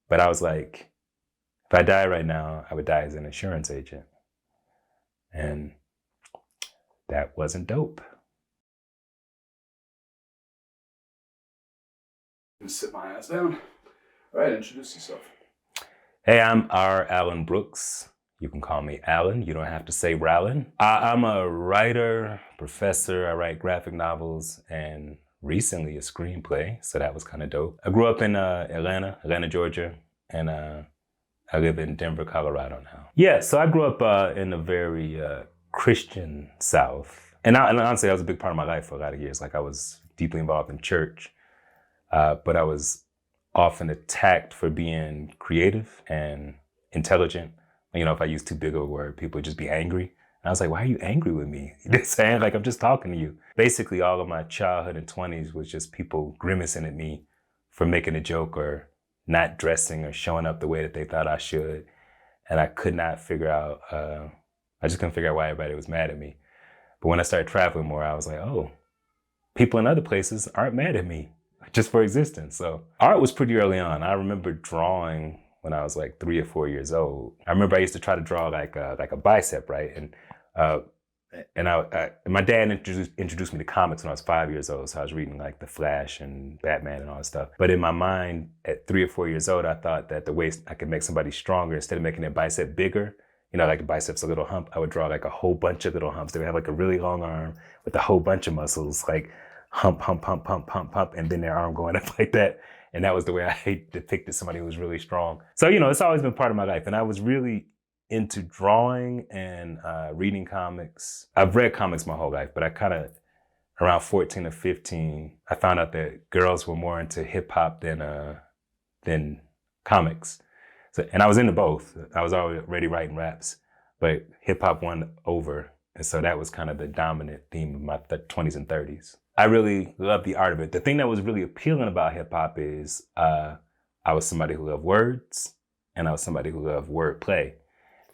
But I was like, if I die right now, I would die as an insurance agent. And that wasn't dope. Sit my ass down. All right, introduce yourself. Hey, I'm R. Allen Brooks. You can call me Allen. You don't have to say Rowland. I'm a writer, professor. I write graphic novels and recently a screenplay, so that was kind of dope. I grew up in Atlanta, Georgia, and I live in Denver, Colorado now. Yeah, so I grew up in a very Christian South. And honestly, that was a big part of my life for a lot of years. Like I was deeply involved in church, but I was often attacked for being creative and intelligent. You know, if I use too big of a word, people would just be angry. And I was like, why are you angry with me? You're saying like, I'm just talking to you. Basically, all of my childhood and 20s was just people grimacing at me for making a joke or not dressing or showing up the way that they thought I should. And I could not figure out, I just couldn't figure out why everybody was mad at me. But when I started traveling more, I was like, oh, people in other places aren't mad at me just for existence. So art was pretty early on. I remember drawing when I was like 3 or 4 years old. I remember I used to try to draw like a bicep, right? And my dad introduced me to comics when I was 5 years old. So I was reading like The Flash and Batman and all that stuff. But in my mind, at 3 or 4 years old, I thought that the way I could make somebody stronger, instead of making their bicep bigger, you know, like the bicep's a little hump, I would draw like a whole bunch of little humps. They would have like a really long arm with a whole bunch of muscles, like hump, hump, hump, hump, hump, hump, and then their arm going up like that. And that was the way I depicted somebody who was really strong. So, you know, it's always been part of my life. And I was really into drawing and reading comics. I've read comics my whole life, but I kind of, around 14 or 15, I found out that girls were more into hip hop than comics. So, and I was into both. I was already writing raps, but hip hop won over. And so that was kind of the dominant theme of my 20s and 30s. I really loved the art of it. The thing that was really appealing about hip hop is I was somebody who loved words and I was somebody who loved wordplay.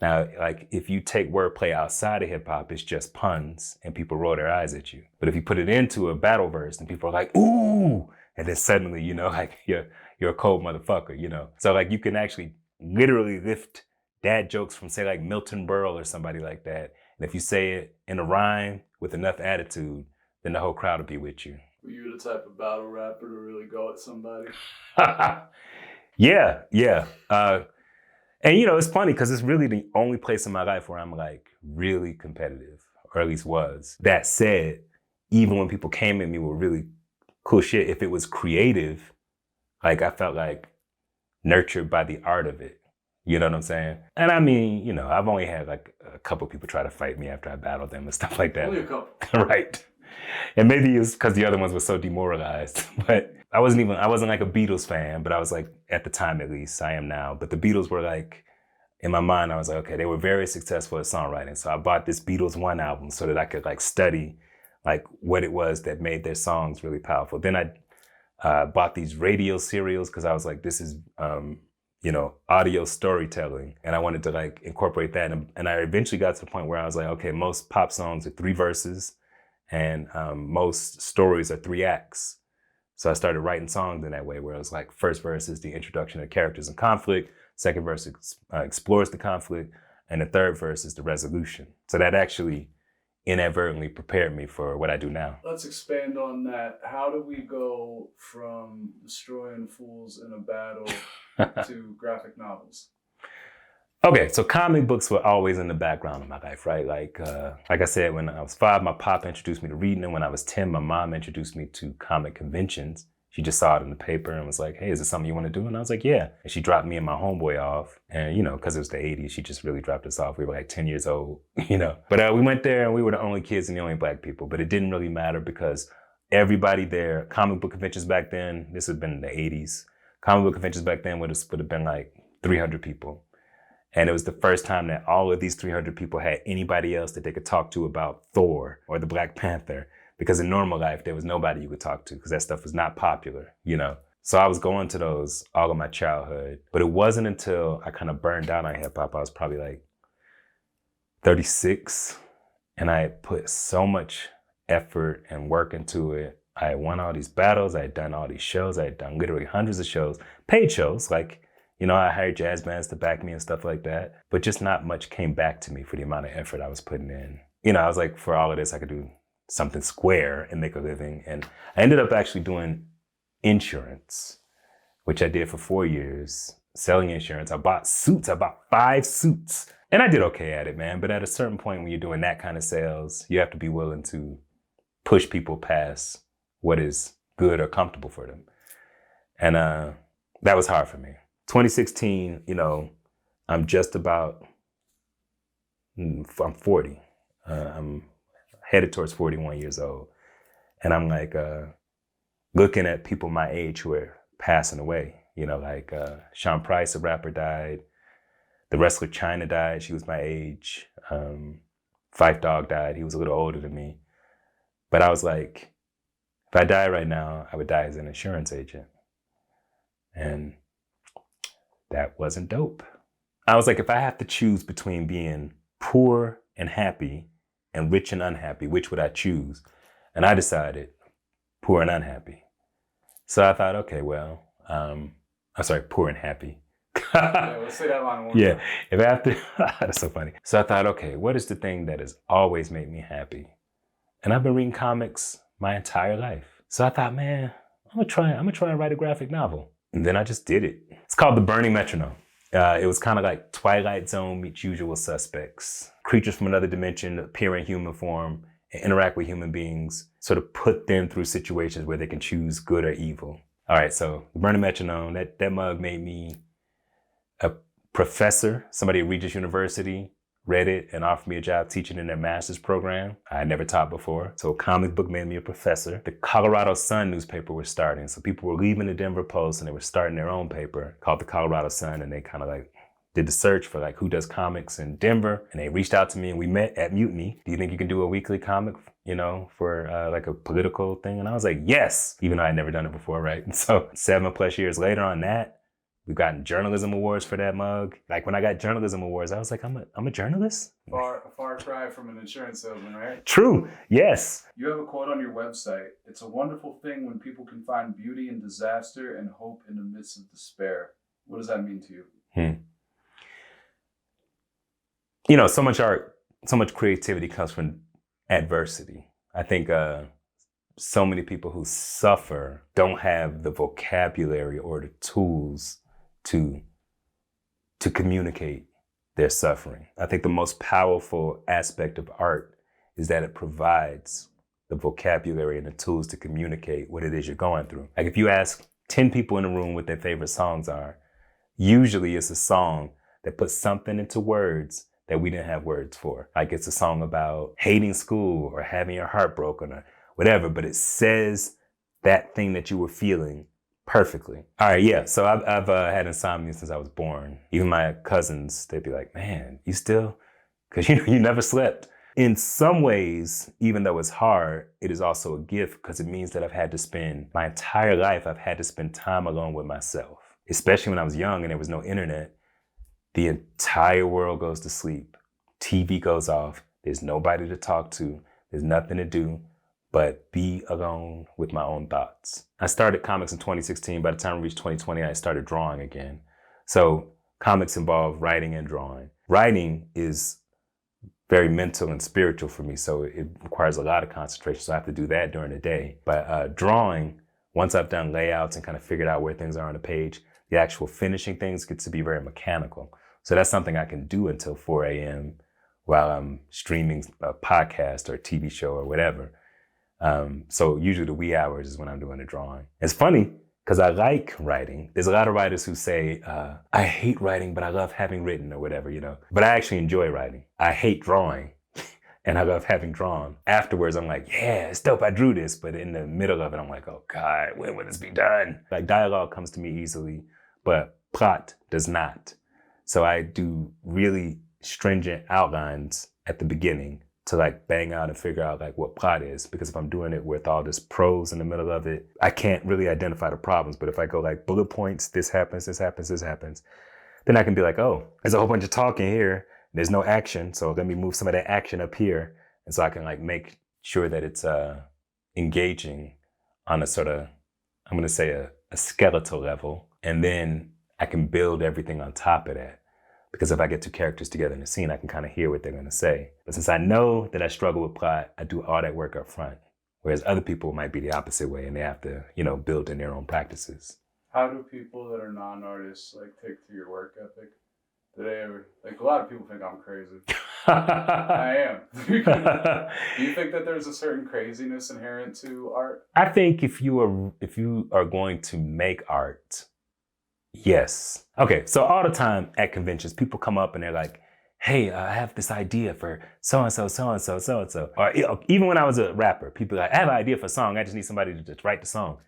Now, like if you take wordplay outside of hip hop, it's just puns and people roll their eyes at you. But if you put it into a battle verse and people are like, ooh, and then suddenly, you know, like you're a cold motherfucker, you know? So like you can actually literally lift dad jokes from say like Milton Berle or somebody like that. And if you say it in a rhyme with enough attitude, then the whole crowd will be with you. Were you the type of battle rapper to really go at somebody? Yeah. And you know, it's funny because it's really the only place in my life where I'm like really competitive, or at least was. That said, even when people came at me with really cool shit, if it was creative, like I felt like nurtured by the art of it. You know what I'm saying? And I mean, you know, I've only had like a couple people try to fight me after I battled them and stuff like that. Only a couple. Right. And maybe it's because the other ones were so demoralized. But I wasn't like a Beatles fan, but I was like, at the time at least, I am now. But the Beatles were like, in my mind, I was like, okay, they were very successful at songwriting. So I bought this Beatles 1 album so that I could like study like what it was that made their songs really powerful. Then I bought these radio serials because I was like, this is, you know, audio storytelling. And I wanted to like incorporate that. And I eventually got to the point where I was like, okay, most pop songs are 3 verses. And most stories are 3 acts. So I started writing songs in that way, where it was like first verse is the introduction of characters in conflict, second verse explores the conflict, and the third verse is the resolution. So that actually inadvertently prepared me for what I do now. Let's expand on that. How do we go from destroying fools in a battle to graphic novels? Okay, so comic books were always in the background of my life, right? Like I said, when I was 5, my pop introduced me to reading, and when I was 10, my mom introduced me to comic conventions. She just saw it in the paper and was like, hey, is this something you want to do? And I was like, yeah. And she dropped me and my homeboy off. And, you know, because it was the 80s, she just really dropped us off. We were like 10 years old, you know. But we went there and we were the only kids and the only Black people. But it didn't really matter because everybody there, comic book conventions back then, this had been in the 80s. Comic book conventions back then would have been like 300 people. And it was the first time that all of these 300 people had anybody else that they could talk to about Thor or the Black Panther. Because in normal life, there was nobody you could talk to because that stuff was not popular, you know? So I was going to those all of my childhood. But it wasn't until I kind of burned out on hip hop, I was probably like 36. And I had put so much effort and work into it. I had won all these battles. I had done all these shows. I had done literally hundreds of shows, paid shows, like, You know, I hired jazz bands to back me and stuff like that, but just not much came back to me for the amount of effort I was putting in. You know, I was like, for all of this, I could do something square and make a living. And I ended up actually doing insurance, which I did for 4 years, selling insurance. I bought suits. I bought 5 suits. And I did okay at it, man. But at a certain point when you're doing that kind of sales, you have to be willing to push people past what is good or comfortable for them. And that was hard for me. 2016, you know, I'm 40. I'm headed towards 41 years old. And I'm like looking at people my age who are passing away. You know, like Sean Price, a rapper, died. The wrestler China died. She was my age. Fife Dog died. He was a little older than me. But I was like, if I die right now, I would die as an insurance agent. And that wasn't dope. I was like, if I have to choose between being poor and happy and rich and unhappy, which would I choose? And I decided poor and unhappy. So I thought, okay, well, I'm sorry, poor and happy. Yeah, let's say that line one Yeah, time. if I have to, that's so funny. So I thought, okay, what is the thing that has always made me happy? And I've been reading comics my entire life. So I thought, man, I'm gonna try and write a graphic novel. And then I just did it. It's called The Burning Metronome. It was kind of like Twilight Zone meets Usual Suspects. Creatures from another dimension appear in human form and interact with human beings, sort of put them through situations where they can choose good or evil. All right, so The Burning Metronome, that mug made me a professor. Somebody at Regis University read it and offered me a job teaching in their master's program. I had never taught before. So a comic book made me a professor. The Colorado Sun newspaper was starting. So people were leaving the Denver Post and they were starting their own paper called the Colorado Sun. And they kind of like did the search for like who does comics in Denver. And they reached out to me and we met at Mutiny. Do you think you can do a weekly comic, you know, for like a political thing? And I was like, yes, even though I had never done it before, right? And so 7+ years later on that, we've gotten journalism awards for that mug. Like when I got journalism awards, I was like, I'm a journalist? Far cry from an insurance salesman, right? True, yes. You have a quote on your website. It's a wonderful thing when people can find beauty in disaster and hope in the midst of despair. What does that mean to you? You know, so much art, so much creativity comes from adversity. I think so many people who suffer don't have the vocabulary or the tools to communicate their suffering. I think the most powerful aspect of art is that it provides the vocabulary and the tools to communicate what it is you're going through. Like if you ask 10 people in the room what their favorite songs are, usually it's a song that puts something into words that we didn't have words for. Like it's a song about hating school or having your heart broken or whatever, but it says that thing that you were feeling perfectly. All right, yeah, so I've had insomnia since I was born. Even my cousins, they'd be like, man, you still? Because you never slept. In some ways, even though it's hard, it is also a gift because it means that I've had to spend my entire life, I've had to spend time alone with myself. Especially when I was young and there was no internet, the entire world goes to sleep. TV goes off. There's nobody to talk to. There's nothing to do but be alone with my own thoughts. I started comics in 2016. By the time I reached 2020, I started drawing again. So comics involve writing and drawing. Writing is very mental and spiritual for me, so it requires a lot of concentration, so I have to do that during the day. But drawing, once I've done layouts and kind of figured out where things are on the page, the actual finishing things gets to be very mechanical. So that's something I can do until 4 a.m. while I'm streaming a podcast or a TV show or whatever. So usually the wee hours is when I'm doing the drawing. It's funny because I like writing. There's a lot of writers who say, I hate writing, but I love having written or whatever, you know. But I actually enjoy writing. I hate drawing and I love having drawn. Afterwards, I'm like, yeah, it's dope, I drew this. But in the middle of it, I'm like, oh God, when will this be done? Like dialogue comes to me easily, but plot does not. So I do really stringent outlines at the beginning to like bang out and figure out like what plot is. Because if I'm doing it with all this prose in the middle of it, I can't really identify the problems. But if I go like bullet points, this happens, this happens, this happens, then I can be like, oh, there's a whole bunch of talking here. There's no action. So let me move some of that action up here. And so I can like make sure that it's engaging on a sort of, I'm going to say a skeletal level. And then I can build everything on top of that. Because if I get two characters together in a scene, I can kind of hear what they're going to say. But since I know that I struggle with plot, I do all that work up front. Whereas other people might be the opposite way and they have to, build in their own practices. How do people that are non-artists like take to your work ethic? Do they ever, like, a lot of people think I'm crazy. I am. Do you think that there's a certain craziness inherent to art? I think if you are going to make art, yes. Okay, so all the time at conventions, people come up and they're like, hey, I have this idea for so-and-so, so-and-so, so-and-so. Or even when I was a rapper, people are like, I have an idea for a song. I just need somebody to just write the song.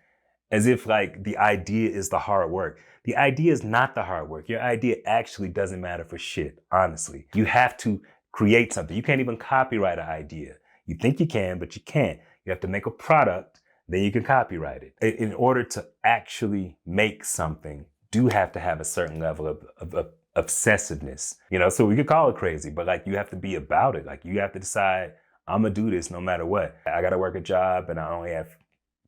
As if like the idea is the hard work. The idea is not the hard work. Your idea actually doesn't matter for shit, honestly. You have to create something. You can't even copyright an idea. You think you can, but you can't. You have to make a product, then you can copyright it. In order to actually make something, do have to have a certain level of obsessiveness. So we could call it crazy, but like you have to be about it. Like you have to decide, I'm gonna do this no matter what. I gotta work a job and I only have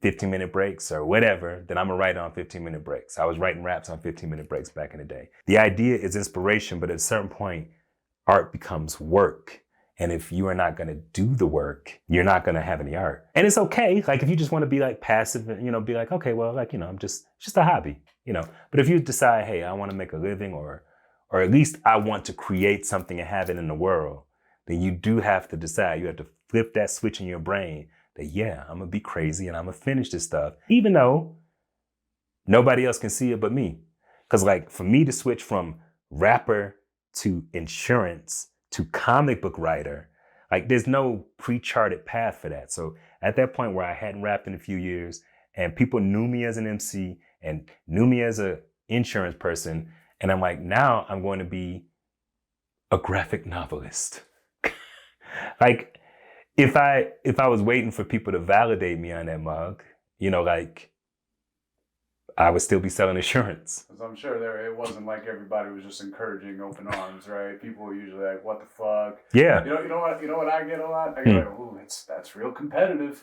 15-minute breaks or whatever, then I'm gonna write on 15-minute breaks. I was writing raps on 15-minute breaks back in the day. The idea is inspiration, but at a certain point, art becomes work. And if you are not gonna do the work, you're not gonna have any art. And it's okay, like if you just wanna be like passive, and be like, okay, well, like, it's just a hobby, But if you decide, hey, I wanna make a living or at least I want to create something and have it in the world, then you do have to decide, you have to flip that switch in your brain that, yeah, I'm gonna be crazy and I'm gonna finish this stuff, even though nobody else can see it but me. Because like for me to switch from rapper to insurance to comic book writer, like there's no pre-charted path for that. So at that point where I hadn't rapped in a few years and people knew me as an MC and knew me as an insurance person, and I'm like, now I'm going to be a graphic novelist. Like, if I was waiting for people to validate me on that mug, like I would still be selling insurance. Because I'm sure it wasn't like everybody was just encouraging open arms, right? People were usually like, "What the fuck?" Yeah. You know what I get a lot? I get like, "Ooh, that's real competitive."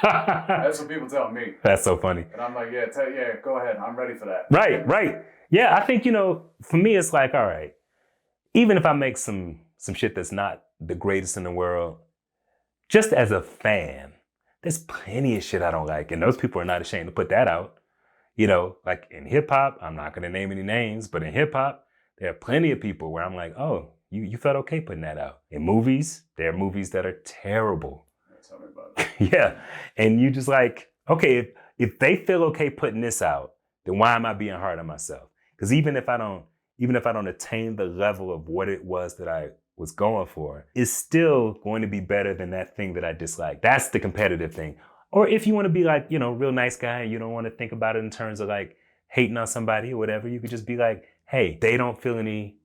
That's what people tell me. That's so funny. And I'm like, yeah, go ahead. I'm ready for that. Right. Yeah, I think for me it's like, all right, even if I make some shit that's not the greatest in the world, just as a fan, there's plenty of shit I don't like. And those people are not ashamed to put that out. Like in hip hop, I'm not going to name any names, but in hip hop, there are plenty of people where I'm like, oh, you felt okay putting that out. In movies, there are movies that are terrible. Tell me about it. Yeah. And you just like, okay, if they feel okay putting this out, then why am I being hard on myself? Because even if I don't attain the level of what it was that I was going for, it's still going to be better than that thing that I dislike. That's the competitive thing. Or if you want to be like, real nice guy and you don't want to think about it in terms of like hating on somebody or whatever, you could just be like, hey, they don't feel any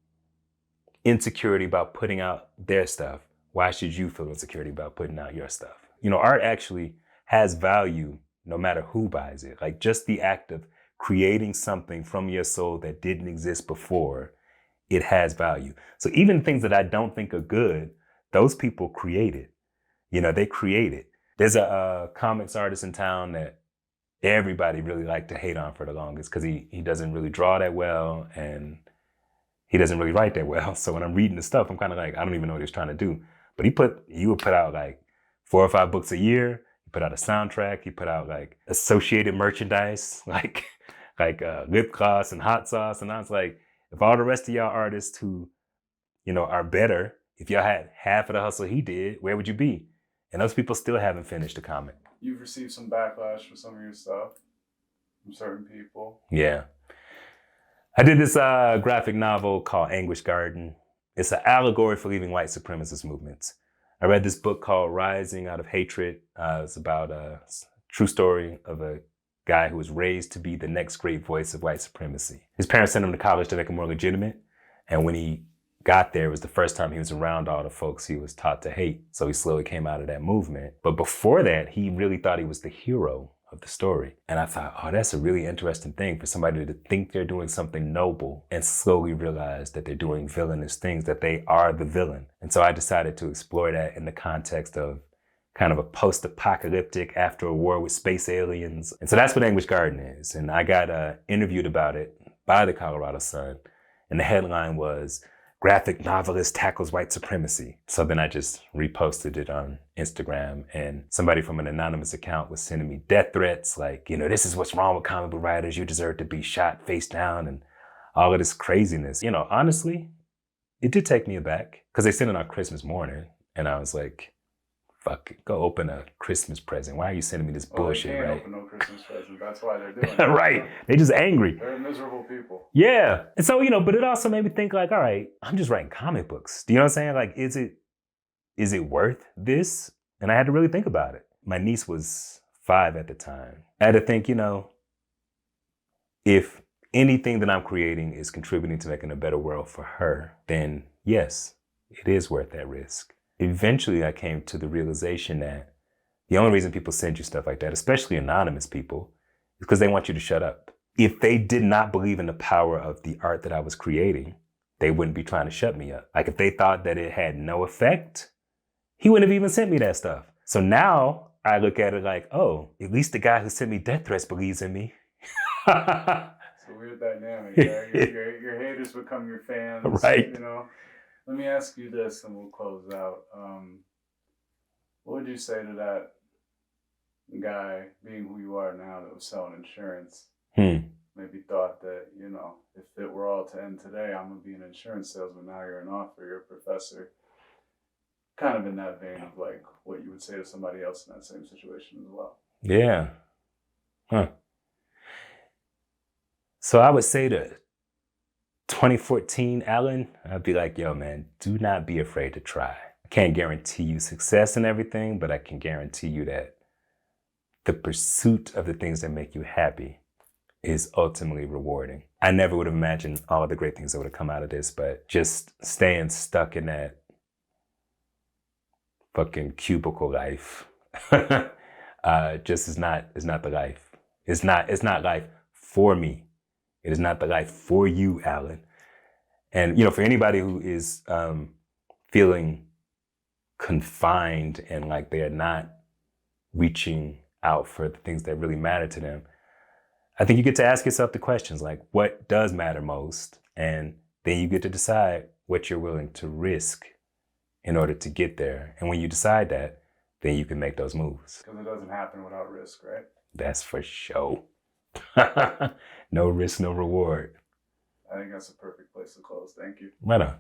insecurity about putting out their stuff. Why should you feel insecurity about putting out your stuff? Art actually has value no matter who buys it. Like just the act of creating something from your soul that didn't exist before, it has value. So even things that I don't think are good, those people created. They created. There's a comics artist in town that everybody really liked to hate on for the longest because he doesn't really draw that well and he doesn't really write that well. So when I'm reading the stuff, I'm kind of like, I don't even know what he's trying to do. But he would put out like 4 or 5 books a year. He put out a soundtrack. He put out like associated merchandise, like lip gloss and hot sauce. And I was like, if all the rest of y'all artists who, are better, if y'all had half of the hustle he did, where would you be? And those people still haven't finished the comic. You've received some backlash for some of your stuff from certain people. Yeah. I did this graphic novel called Anguish Garden. It's an allegory for leaving white supremacist movements. I read this book called Rising Out of Hatred. It's about a true story of a guy who was raised to be the next great voice of white supremacy. His parents sent him to college to make him more legitimate. And when he got there, it was the first time he was around all the folks he was taught to hate. So he slowly came out of that movement. But before that, he really thought he was the hero of the story. And I thought, oh, that's a really interesting thing for somebody to think they're doing something noble and slowly realize that they're doing villainous things, that they are the villain. And so I decided to explore that in the context of kind of a post-apocalyptic after a war with space aliens. And so that's what Anguish Garden is. And I got interviewed about it by the Colorado Sun. And the headline was, "Graphic Novelist Tackles White Supremacy." So then I just reposted it on Instagram, and somebody from an anonymous account was sending me death threats like, "This is what's wrong with comic book writers. You deserve to be shot face down," and all of this craziness. Honestly, it did take me aback because they sent it on Christmas morning, and I was like, fuck it, go open a Christmas present. Why are you sending me this bullshit, they can't right? open no Christmas present. That's why they're doing it. Right. They just angry. They're miserable people. Yeah. And so, but it also made me think like, all right, I'm just writing comic books. Do you know what I'm saying? Like, is it worth this? And I had to really think about it. My niece was 5 at the time. I had to think, if anything that I'm creating is contributing to making a better world for her, then yes, it is worth that risk. Eventually, I came to the realization that the only reason people send you stuff like that, especially anonymous people, is because they want you to shut up. If they did not believe in the power of the art that I was creating, they wouldn't be trying to shut me up. Like if they thought that it had no effect, he wouldn't have even sent me that stuff. So now I look at it like, oh, at least the guy who sent me death threats believes in me. It's a weird dynamic. Yeah? Your haters become your fans. Right. Let me ask you this and we'll close out. What would you say to that guy, being who you are now, that was selling insurance? Maybe thought that, if it were all to end today, I'm going to be an insurance salesman. Now you're an author, you're a professor. Kind of in that vein of like what you would say to somebody else in that same situation as well. Yeah. So I would say to 2014 Alan, I'd be like, yo, man, do not be afraid to try. I can't guarantee you success and everything, but I can guarantee you that the pursuit of the things that make you happy is ultimately rewarding. I never would have imagined all the great things that would have come out of this, but just staying stuck in that fucking cubicle life just is not the life. It's not life for me. It is not the life for you, Alan. And for anybody who is feeling confined and like they are not reaching out for the things that really matter to them, I think you get to ask yourself the questions like, what does matter most? And then you get to decide what you're willing to risk in order to get there. And when you decide that, then you can make those moves. Because it doesn't happen without risk, right? That's for sure. No risk, no reward. I think that's a perfect place to close. Thank you. Right on.